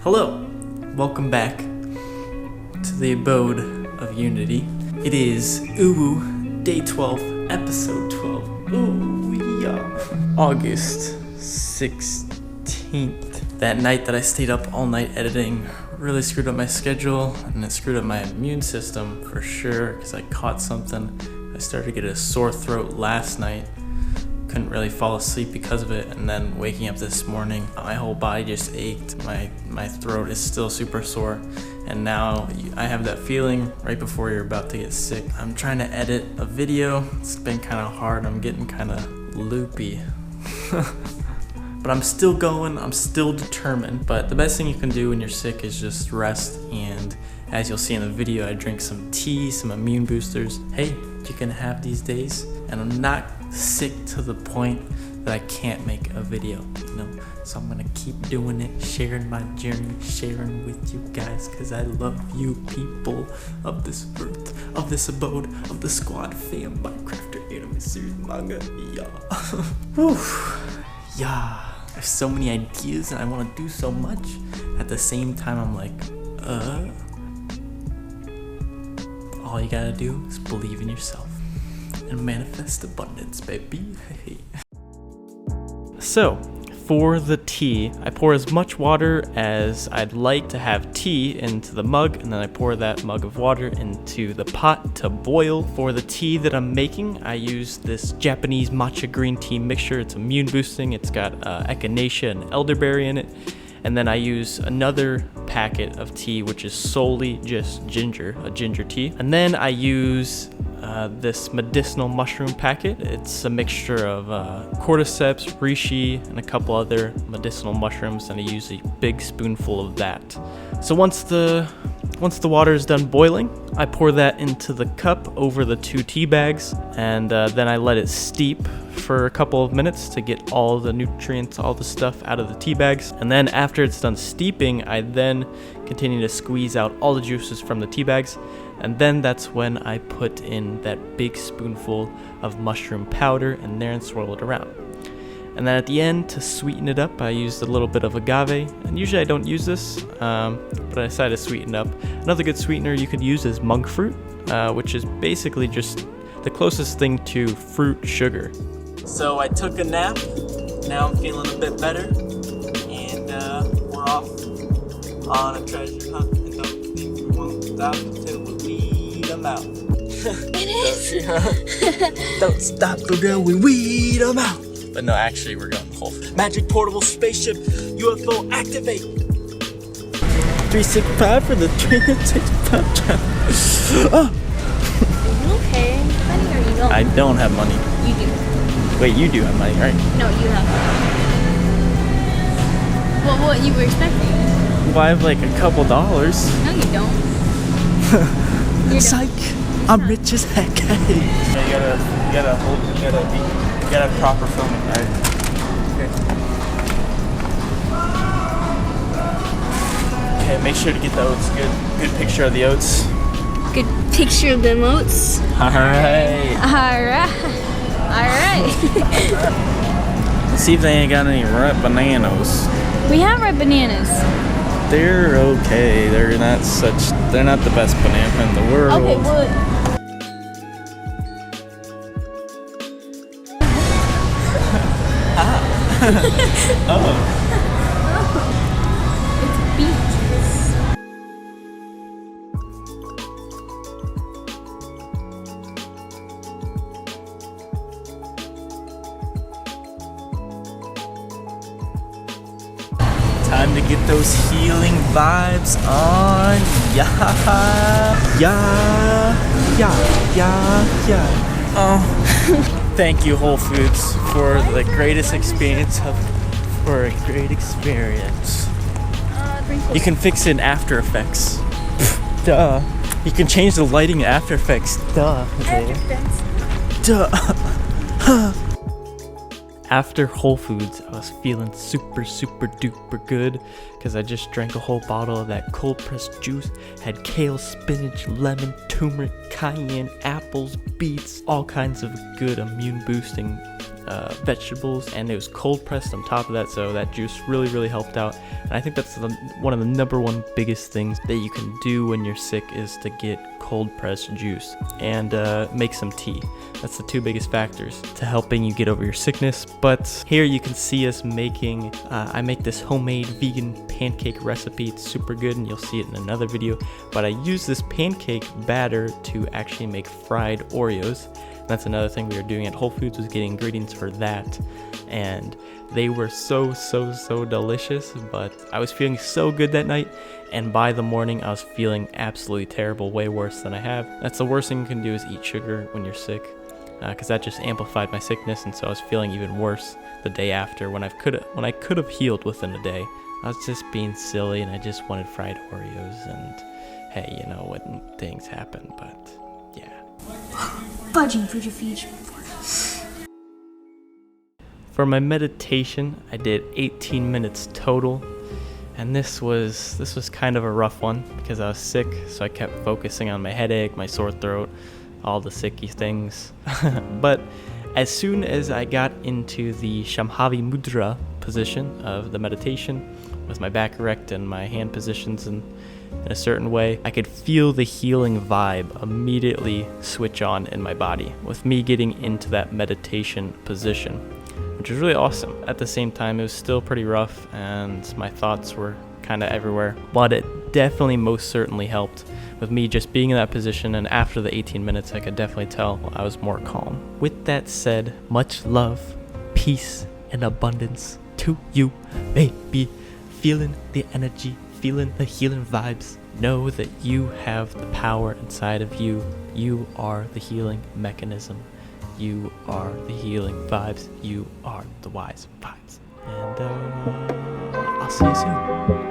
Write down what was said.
Hello, welcome back to the abode of unity. It is UwU Day 12, Episode 12. Ooh, yeah. August 16th. That night that I stayed up all night editing really screwed up my schedule, and it screwed up my immune system for sure because I caught something. I started to get a sore throat last night. Couldn't really fall asleep because of it, and then waking up this morning, my whole body just ached. My throat is still super sore, and now I have that feeling right before you're about to get sick. I'm trying to edit a video. It's been kind of hard. I'm getting kind of loopy. But I'm still going, I'm still determined. But the best thing you can do when you're sick is just rest, and as you'll see in the video, I drink some tea, some immune boosters. Hey, you can have these days, and I'm not sick to the point that I can't make a video, you know? So I'm gonna keep doing it, sharing my journey, sharing with you guys, because I love you people of this earth, of this abode, of the squad fam, Minecrafter, anime series, manga, yeah. Whew, yeah. I have so many ideas and I want to do so much. At the same time, I'm like, all you gotta do is believe in yourself and manifest abundance, baby. Hey. So, for the tea, I pour as much water as I'd like to have tea into the mug, and then I pour that mug of water into the pot to boil. For the tea that I'm making, I use this Japanese matcha green tea mixture. It's immune boosting. It's got echinacea and elderberry in it. And then I use another packet of tea, which is solely just ginger, a ginger tea. And then I use this medicinal mushroom packet. It's a mixture of cordyceps, reishi, and a couple other medicinal mushrooms, and I use a big spoonful of that. So once the water is done boiling, I pour that into the cup over the 2 tea bags, and then I let it steep for a couple of minutes to get all the nutrients, all the stuff out of the tea bags. And then after it's done steeping, I then continue to squeeze out all the juices from the tea bags. And then that's when I put in that big spoonful of mushroom powder and there and swirl it around. And then at the end, to sweeten it up, I used a little bit of agave. And usually I don't use this, but I decided to sweeten up. Another good sweetener you could use is monk fruit, which is basically just the closest thing to fruit sugar. So I took a nap. Now I'm feeling a bit better. And we're off on a treasure hunt. And don't think we won't stop until we weed them out. It is. Don't stop until we weed them out. But no, actually, we're going whole. Magic portable spaceship, UFO activate. 365 for the 365 channel. Oh. Are you okay? Honey, or you don't? I don't have money. You do. Wait, you do have money, right? No, you have money. What you were expecting? Well, I have like a couple dollars. No, you don't. Psych! I'm rich as heck. Yeah, you gotta proper filming, right? Okay, make sure to get the oats. Good picture of the oats. Good picture of them oats. Alright. Alright. Let's see if they ain't got any ripe bananas. We have ripe bananas. They're okay. They're not the best banana in the world. Okay, well. Oh. It's beaches. Time to get those healing vibes on. Yeah. Oh. Thank you, Whole Foods, for the greatest experience for a great experience. You can fix it in After Effects. Duh. You can change the lighting in After Effects. Duh. Duh. After Whole Foods, I was feeling super duper good because I just drank a whole bottle of that cold pressed juice. Had kale, spinach, lemon, turmeric, cayenne, apples, beets, all kinds of good immune boosting vegetables, and it was cold pressed on top of that, so that juice really helped out. And I think that's one of the number one biggest things that you can do when you're sick is to get cold pressed juice and make some tea. That's the two biggest factors to helping you get over your sickness. But here you can see us making, I make this homemade vegan pancake recipe. It's super good, and you'll see it in another video. But I use this pancake batter to actually make fried Oreos. That's another thing we were doing at Whole Foods, was getting ingredients for that, and they were so delicious. But I was feeling so good that night, and by the morning I was feeling absolutely terrible, way worse than I have. That's the worst thing you can do, is eat sugar when you're sick, because that just amplified my sickness, and so I was feeling even worse the day after when I could have healed within a day. I was just being silly, and I just wanted fried Oreos, and hey, you know, when things happen. But yeah. Budging for defeat. For my meditation, I did 18 minutes total, and this was kind of a rough one because I was sick, so I kept focusing on my headache, my sore throat, all the sicky things. But as soon as I got into the Shambhavi Mudra position of the meditation, with my back erect and my hand positions in a certain way, I could feel the healing vibe immediately switch on in my body with me getting into that meditation position, which was really awesome. At the same time, it was still pretty rough and my thoughts were kind of everywhere, but it definitely most certainly helped with me just being in that position, and after the 18 minutes I could definitely tell I was more calm. With that said, much love, peace, and abundance to you, baby. Feeling the energy, feeling the healing vibes. Know that you have the power inside of you. You are the healing mechanism. You are the healing vibes. You are the WizeVibez. And I'll see you soon.